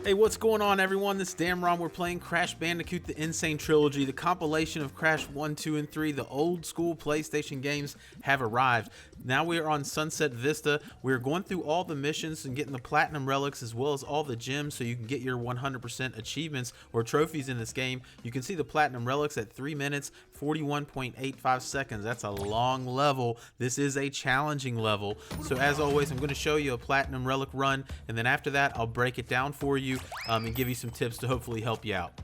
Hey, what's going on, everyone? This is Damron. We're playing Crash Bandicoot the N'Sane Trilogy. The compilation of Crash 1, 2, and 3, the old school PlayStation games, have arrived. Now we are on Sunset Vista. We're going through all the missions and getting the platinum relics as well as all the gems so you can get your 100% achievements or trophies in this game. You can see the platinum relics at 3 minutes, 41.85 seconds. That's a long level. This is a challenging level. So as always, I'm going to show you a platinum relic run, and then after that, I'll break it down for you and give you some tips to hopefully help you out.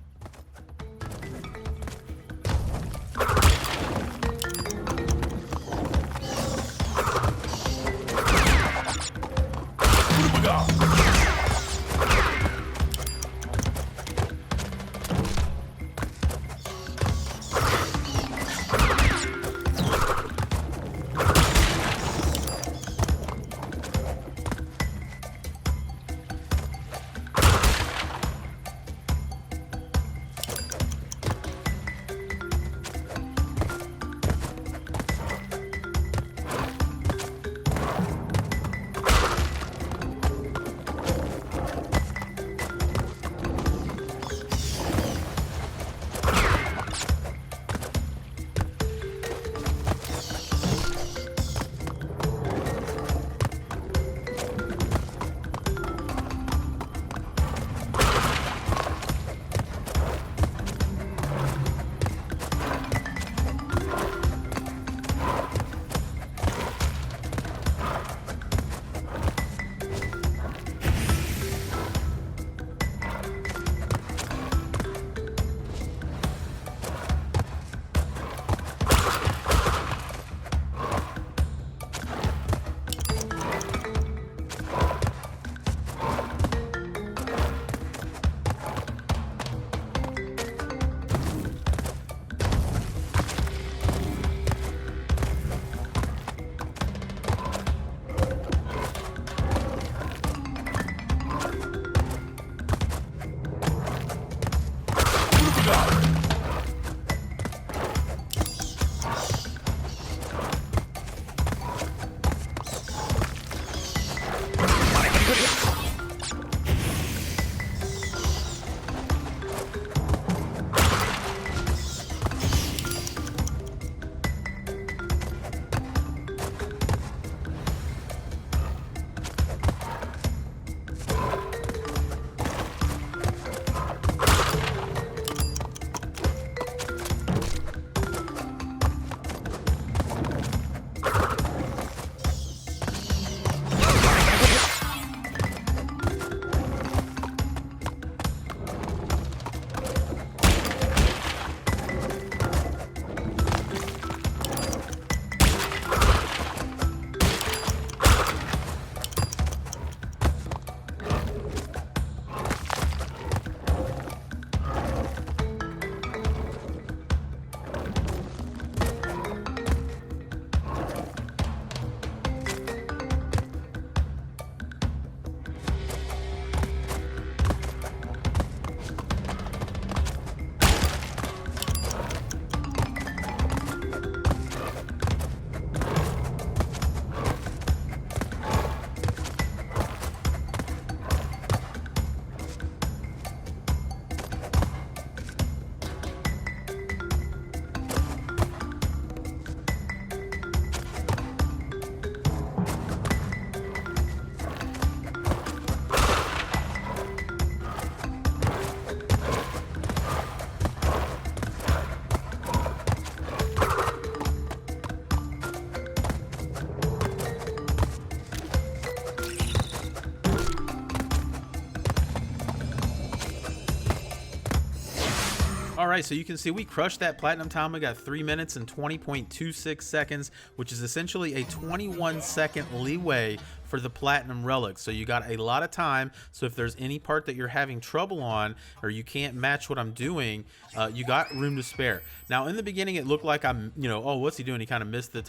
Alright, so you can see we crushed that platinum time. We got 3 minutes and 20.26 seconds, which is essentially a 21-second leeway for the platinum relic. So you got a lot of time. So if there's any part that you're having trouble on or you can't match what I'm doing, you got room to spare. Now in the beginning it looked like I'm, oh, what's he doing? He kind of missed the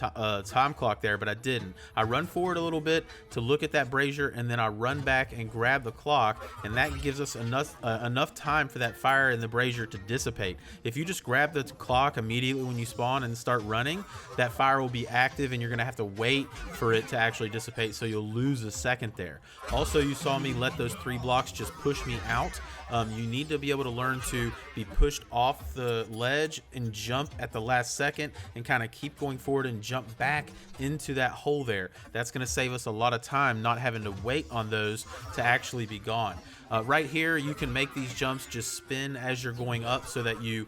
time clock there, but I didn't. I run forward a little bit to look at that brazier, and then I run back and grab the clock, and that gives us enough time for that fire in the brazier to dissipate. If you just grab the clock immediately when you spawn and start running, that fire will be active and you're gonna have to wait for it to actually dissipate, so you'll lose a second there. Also, you saw me let those 3 blocks just push me out. You need to be able to learn to be pushed off the ledge and jump at the last second and kind of keep going forward and jump back into that hole there. That's going to save us a lot of time not having to wait on those to actually be gone. Right here, you can make these jumps just spin as you're going up so that you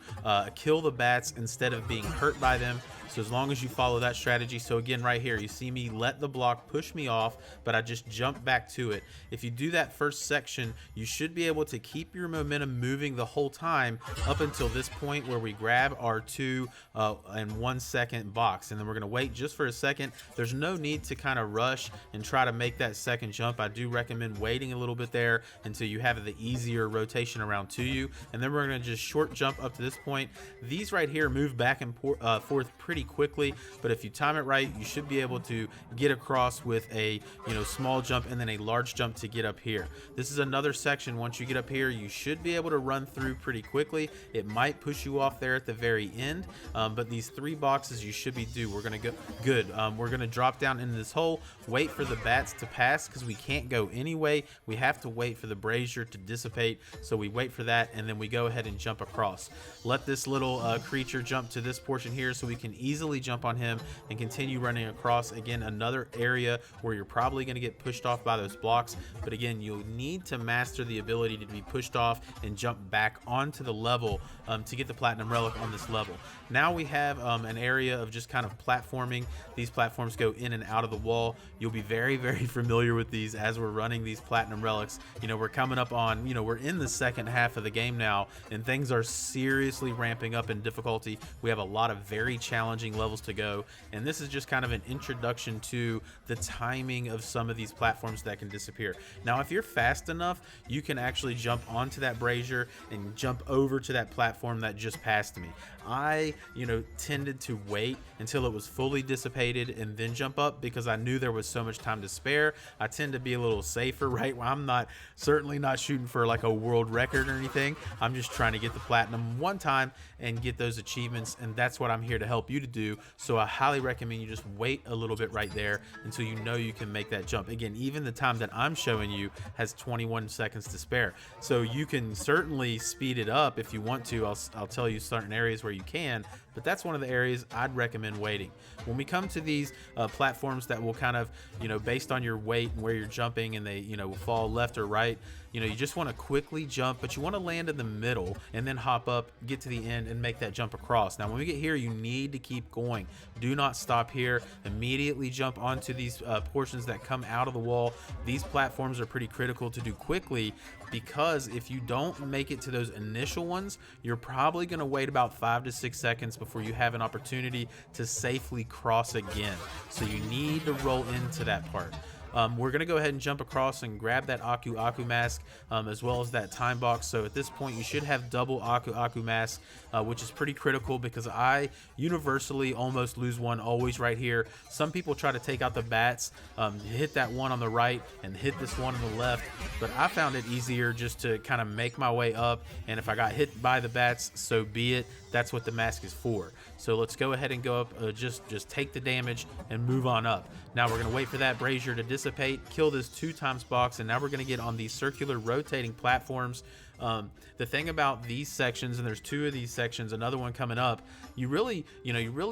kill the bats instead of being hurt by them. So as long as you follow that strategy. So again, right here, you see me let the block push me off, but I just jump back to it. If you do that first section, you should be able to keep your momentum moving the whole time up until this point where we grab our 2 and 1 second box. And then we're gonna wait just for a second. There's no need to kind of rush and try to make that second jump. I do recommend waiting a little bit there until you have the easier rotation around to you. And then we're gonna just short jump up to this point. These right here move back and forth pretty quickly, but if you time it right, you should be able to get across with a small jump and then a large jump to get up here. This is another section. Once you get up here, you should be able to run through pretty quickly. It might push you off there at the very end, but these 3 boxes you should be due. We're gonna go good. We're gonna drop down into this hole, wait for the bats to pass because we can't go anyway. We have to wait for the brazier to dissipate, so we wait for that and then we go ahead and jump across. Let this little creature jump to this portion here so we can easily jump on him and continue running across. Again, another area where you're probably going to get pushed off by those blocks, but again, you'll need to master the ability to be pushed off and jump back onto the level to get the platinum relic on this level. Now we have an area of just kind of platforming. These platforms go in and out of the wall. You'll be very, very familiar with these as we're running these platinum relics. We're coming up on, we're in the second half of the game now, and things are seriously ramping up in difficulty. We have a lot of very challenging levels to go, and this is just kind of an introduction to the timing of some of these platforms that can disappear. Now, if you're fast enough, you can actually jump onto that brazier and jump over to that platform that just passed me. I, tended to wait until it was fully dissipated and then jump up because I knew there was so much time to spare. I tend to be a little safer, right? I'm certainly not shooting for like a world record or anything. I'm just trying to get the platinum one time and get those achievements, and that's what I'm here to help you to do. So I highly recommend you just wait a little bit right there until you know you can make that jump. Again, even the time that I'm showing you has 21 seconds to spare. So you can certainly speed it up if you want to. I'll tell you certain areas where you can, but that's one of the areas I'd recommend waiting. When we come to these platforms that will kind of, based on your weight and where you're jumping, and they, will fall left or right, you just want to quickly jump, but you want to land in the middle and then hop up, get to the end, and make that jump across. Now, when we get here, you need to keep going. Do not stop here. Immediately jump onto these portions that come out of the wall. These platforms are pretty critical to do quickly, because if you don't make it to those initial ones, you're probably going to wait about 5 to 6 seconds before you have an opportunity to safely cross again. So you need to roll into that part. We're going to go ahead and jump across and grab that Aku Aku mask, as well as that time box. So at this point, you should have double Aku Aku mask, which is pretty critical because I universally almost lose one always right here. Some people try to take out the bats, hit that one on the right and hit this one on the left, but I found it easier just to kind of make my way up, and if I got hit by the bats, so be it. That's what the mask is for. So let's go ahead and go up, just take the damage and move on up. Now we're going to wait for that brazier to dissipate, kill this 2 times box, and now we're going to get on these circular rotating platforms. The thing about these sections, and there's 2 of these sections, another one coming up, you really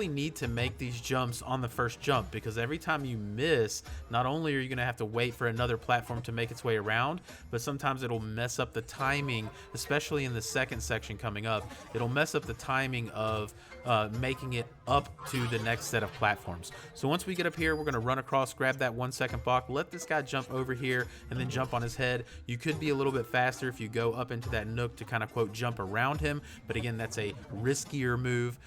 need to make these jumps on the first jump, because every time you miss, not only are you going to have to wait for another platform to make its way around, but sometimes it'll mess up the timing, especially in the second section coming up. It'll mess up the timing of making it up to the next set of platforms. So once we get up here, we're going to run across, grab that 1 second block, let this guy jump over here, and then jump on his head. You could be a little bit faster if you go up into that nook to kind of quote jump around him, but again, that's a riskier move.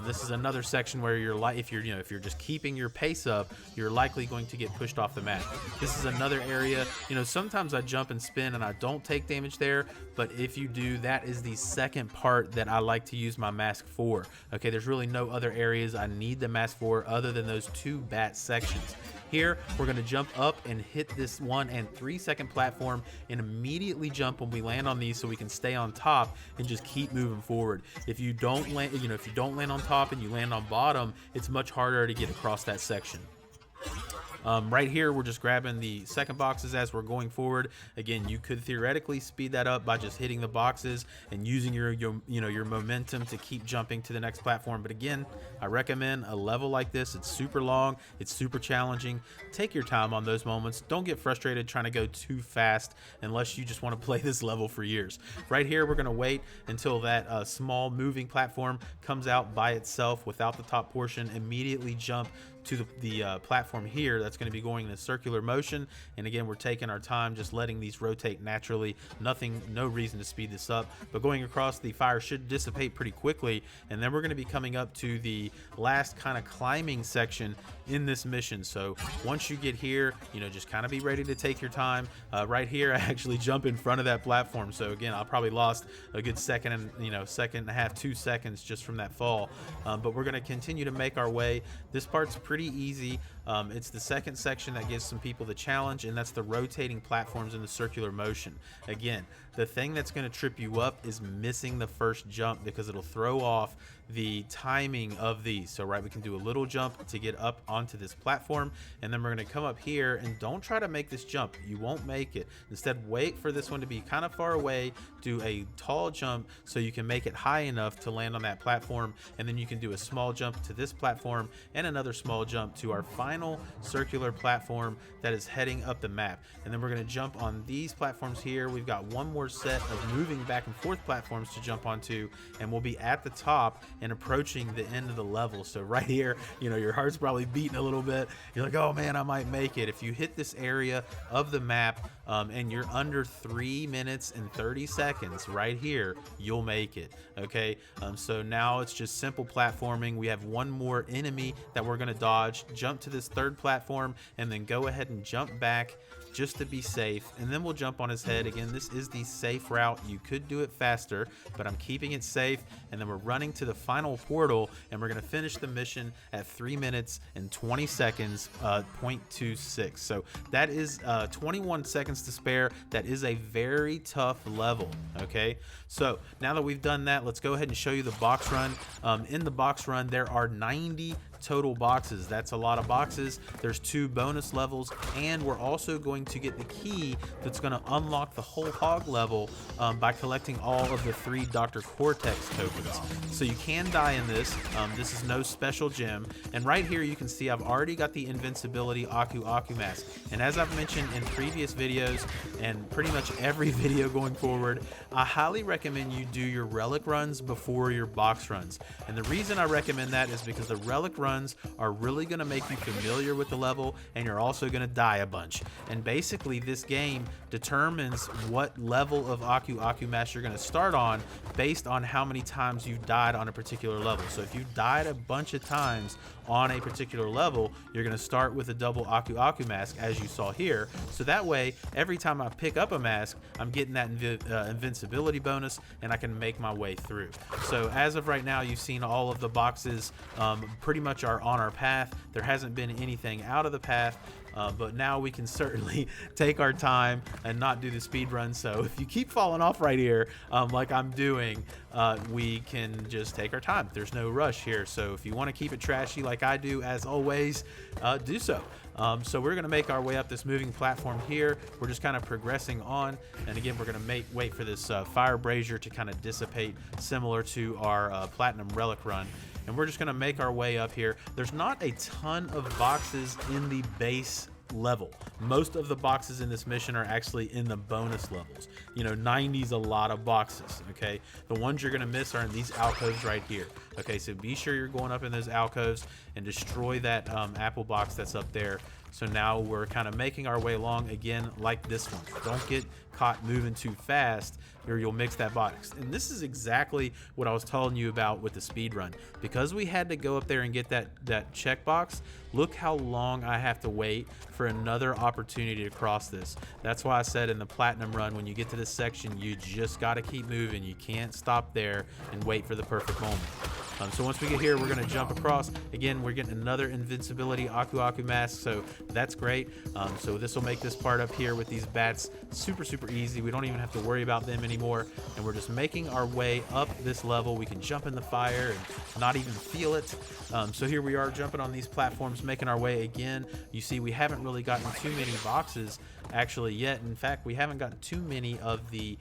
This is another section where if you're just keeping your pace up, you're likely going to get pushed off the mat. This is another area, sometimes I jump and spin and I don't take damage there, but if you do, that is the second part that I like to use my mask for. Okay, there's really no other areas I need the mask for other than those 2 bat sections. Here, we're going to jump up and hit this 1 and 3 second platform and immediately jump when we land on these so we can stay on top and just keep moving forward. If you don't land, if you don't land on top and you land on bottom, it's much harder to get across that section. Right here, we're just grabbing the second boxes as we're going forward. Again, you could theoretically speed that up by just hitting the boxes and using your momentum to keep jumping to the next platform. But again, I recommend a level like this. It's super long, it's super challenging. Take your time on those moments. Don't get frustrated trying to go too fast unless you just want to play this level for years. Right here, we're going to wait until that small moving platform comes out by itself without the top portion. Immediately jump to the platform here that's going to be going in a circular motion. And again, we're taking our time, just letting these rotate naturally. No reason to speed this up, but going across, the fire should dissipate pretty quickly. And then we're going to be coming up to the last kind of climbing section in this mission. So once you get here, just kind of be ready to take your time. Right here, I actually jump in front of that platform. So again, I probably lost a good second and a half, 2 seconds just from that fall. But we're going to continue to make our way. This part's pretty easy. It's the second section that gives some people the challenge, and that's the rotating platforms in the circular motion. Again, the thing that's going to trip you up is missing the first jump, because it'll throw off the timing of these. So we can do a little jump to get up onto this platform, and then we're going to come up here, and don't try to make this jump. You won't make it. Instead, wait for this one to be kind of far away, do a tall jump so you can make it high enough to land on that platform, and then you can do a small jump to this platform and another small jump to our final circular platform that is heading up the map. And then we're going to jump on these platforms here. We've got one more set of moving back and forth platforms to jump onto, and we'll be at the top and approaching the end of the level. So right here, your heart's probably beating a little bit. You're like, oh man, I might make it. If you hit this area of the map and you're under 3 minutes and 30 seconds right here, you'll make it. Okay, so now it's just simple platforming. We have one more enemy that we're going to dodge, jump to this third platform, and then go ahead and jump back just to be safe, and then we'll jump on his head. Again, this is the safe route. You could do it faster, but I'm keeping it safe. And then we're running to the final portal, and we're going to finish the mission at 3 minutes and 20 seconds, 0.26. So that is 21 seconds to spare. That is a very tough level. Okay, so now that we've done that, let's go ahead and show you the box run. In the box run, there are 90 total boxes. That's a lot of boxes. There's 2 bonus levels, and we're also going to get the key that's going to unlock the whole hog level by collecting all of the 3 Dr. Cortex tokens. So you can die in this. This is no special gem. And right here you can see I've already got the invincibility Aku mask. And as I've mentioned in previous videos and pretty much every video going forward, I highly recommend you do your relic runs before your box runs. And the reason I recommend that is because the relic runs are really going to make you familiar with the level, and you're also going to die a bunch. And basically this game determines what level of Aku mask you're going to start on based on how many times you've died on a particular level. So if you died a bunch of times on a particular level, you're going to start with a double Aku mask, as you saw here. So that way, every time I pick up a mask, I'm getting that invincibility bonus, and I can make my way through. So as of right now, you've seen all of the boxes pretty much are on our path. There hasn't been anything out of the path. But now we can certainly take our time and not do the speed run. So if you keep falling off right here, like I'm doing, we can just take our time. There's no rush here. So if you want to keep it trashy like I do, as always, do so. So we're going to make our way up this moving platform here. We're just kind of progressing on. And again, we're going to wait for this fire brazier to kind of dissipate, similar to our platinum relic run. And we're just going to make our way up here. There's not a ton of boxes in the base level. Most of the boxes in this mission are actually in the bonus levels. 90's a lot of boxes. Okay, the ones you're going to miss are in these alcoves right here. Okay, so be sure you're going up in those alcoves and destroy that apple box that's up there. So now we're kind of making our way along again, like this one. Don't get caught moving too fast, or you'll mix that box. And this is exactly what I was telling you about with the speed run. Because we had to go up there and get that checkbox, look how long I have to wait for another opportunity to cross this. That's why I said in the platinum run, when you get to this section, you just got to keep moving. You can't stop there and wait for the perfect moment. So once we get here, we're going to jump across. Again, we're getting another invincibility Aku Aku mask, so that's great. So this will make this part up here with these bats super easy. We don't even have to worry about them anymore, and we're just making our way up this level. We can jump in the fire and not even feel it. So here we are jumping on these platforms, making our way again. You see, we haven't really gotten too many boxes actually yet. In fact, we haven't gotten too many of the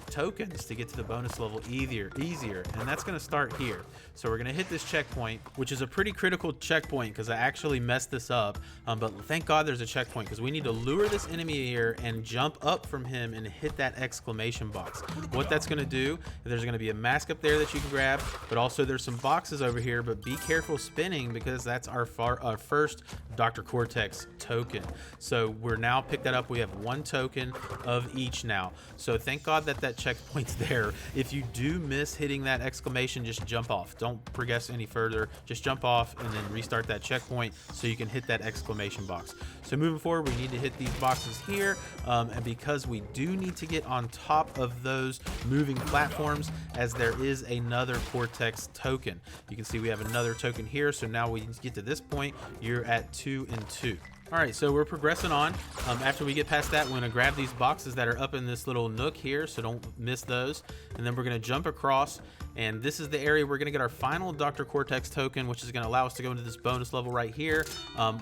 tokens to get to the bonus level easier, and that's going to start here. So we're going to hit this checkpoint, which is a pretty critical checkpoint because I actually messed this up, but thank God there's a checkpoint because we need to lure this enemy here and jump up from him and hit that exclamation box. What that's going to do, there's going to be a mask up there that you can grab, but also there's some boxes over here, but be careful spinning because that's our first Dr. Cortex token. So we're now picked that up. We have 1 token of each now. So thank God that checkpoint's there. If you do miss hitting that exclamation, just jump off. Don't progress any further. Just jump off and then restart that checkpoint so you can hit that exclamation box. So moving forward, we need to hit these boxes here, and because we do need to get on top of those moving platforms, as there is another Cortex token. You can see we have another token here, so now we get to this point, you're at 2 and 2. All right, so we're progressing on. After we get past that, we're gonna grab these boxes that are up in this little nook here, so don't miss those. And then we're gonna jump across, and this is the area we're gonna get our final Dr. Cortex token, which is gonna allow us to go into this bonus level right here,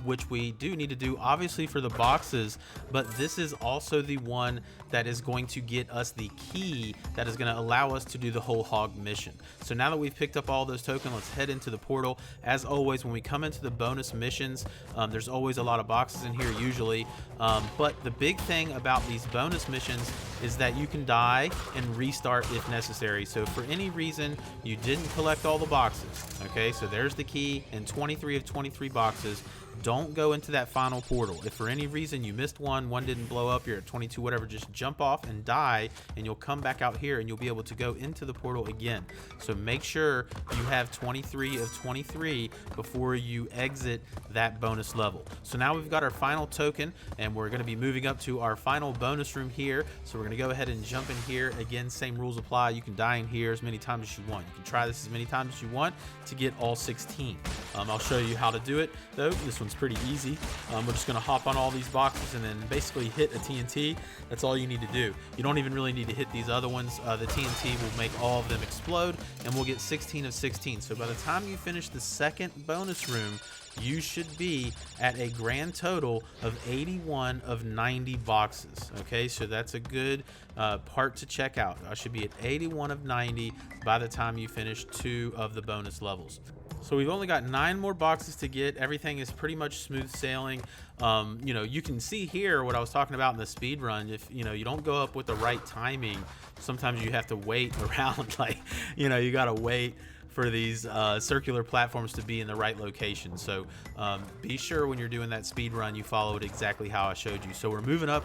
which we do need to do obviously for the boxes, but this is also the one that is going to get us the key that is gonna allow us to do the whole hog mission. So now that we've picked up all those tokens, let's head into the portal. As always, when we come into the bonus missions, there's always a lot of boxes in here usually, but the big thing about these bonus missions is that you can die and restart if necessary. So for any reason you didn't collect all the boxes, okay, so there's the key in 23 of 23 boxes. Don't go into that final portal. If for any reason you missed one didn't blow up, you're at 22, whatever, just jump off and die, and you'll come back out here and you'll be able to go into the portal again. So make sure you have 23 of 23 before you exit that bonus level. So now we've got our final token, and we're going to be moving up to our final bonus room here. So we're going to go ahead and jump in here. Again, same rules apply. You can die in here as many times as you want. You can try this as many times as you want to get all 16. I'll show you how to do it though. This one's pretty easy. We're just gonna hop on all these boxes and then basically hit a TNT. That's all you need to do. You don't even really need to hit these other ones. The TNT will make all of them explode, and we'll get 16 of 16. So by the time you finish the second bonus room, you should be at a grand total of 81 of 90 boxes. Okay, so that's a good part to check out. I should be at 81 of 90 by the time you finish 2 of the bonus levels. So we've only got 9 more boxes to get. Everything is pretty much smooth sailing. You know, you can see here what I was talking about in the speed run. If you know you don't go up with the right timing, sometimes you have to wait around. Like, you know, you gotta wait for these circular platforms to be in the right location. So be sure when you're doing that speed run you follow it exactly how I showed you. So we're moving up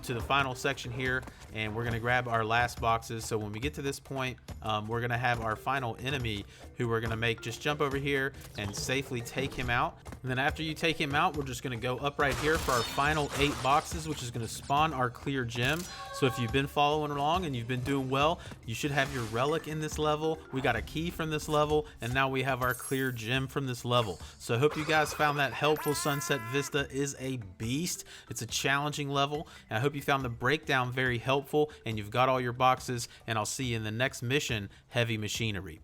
to the final section here, and we're gonna grab our last boxes. So when we get to this point, we're gonna have our final enemy who we're gonna make just jump over here and safely take him out. And then after you take him out, we're just gonna go up right here for our final 8 boxes, which is gonna spawn our clear gem. So if you've been following along and you've been doing well, you should have your relic in this level. We got a key from this level, and now we have our clear gem from this level. So I hope you guys found that helpful. Sunset Vista is a beast. It's a challenging level, and I hope you found the breakdown very helpful and you've got all your boxes, and I'll see you in the next mission, Heavy Machinery.